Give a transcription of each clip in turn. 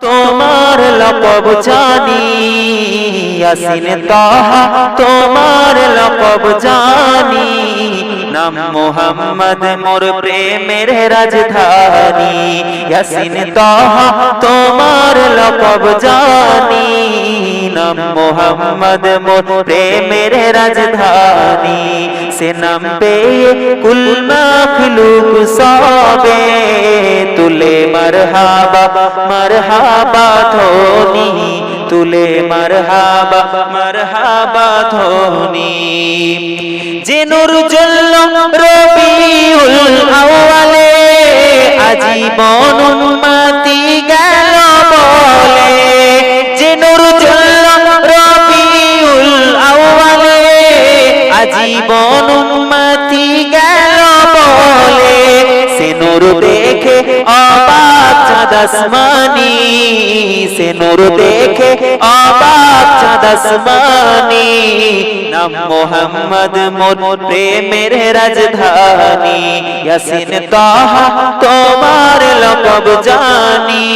তোমার লকব জানি ইয়াসিন তাহা তোমার লকব জানি নাম মোহাম্মদ মোর প্রেমের রাজধানী ইয়াসিন তাহা তোমার লকব জানি নাম মোহাম্মদ মোর প্রেমের রাজধানী সে নাম পেয়ে কুল মাখলুক সবে তুলে মরহাবা মরহাবা ধ্বনি তুলে মরহাবা মরহাবা ধ্বনি যে নূর জ্বলল রবিউল আউয়ালে আজীবন উম্মতি গেল বলে যে নূর জ্বলল রবিউল আউয়ালে আজীবন উম্মতি গেল বলে সে নূর দেখে অবাক চাঁদ আসমানি সে নূর দেখে অবাক চাঁদ আসমানি নাম মোহাম্মদ মোর প্রেমের রাজধানী ইয়াসিন তাহা তোমার লকব জানি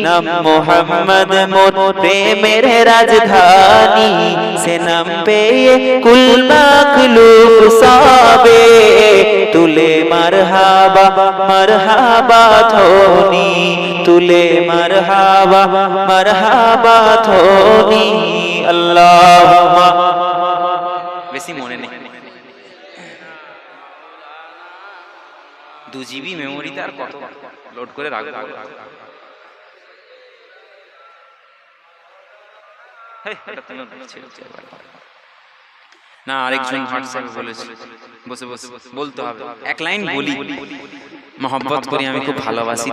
নাম মোহাম্মদ মোর প্রেমের রাজধানী সে নাম পেয়ে কুল মাখলুক সবে তুলে মরহাবা মরহাবা ধ্বনি তুলে মরহাবা মরহাবা ধ্বনি আল্লাহুম্মা বেশি মনে নেই 2 GB মেমোরিতে আর কত লোড করে রাখবো না আরেকজন হোয়াটসঅ্যাপে বলেছে বসে বসে বলতে হবে এক লাইন বলি মহব্বত করি আমি খুব ভালোবাসি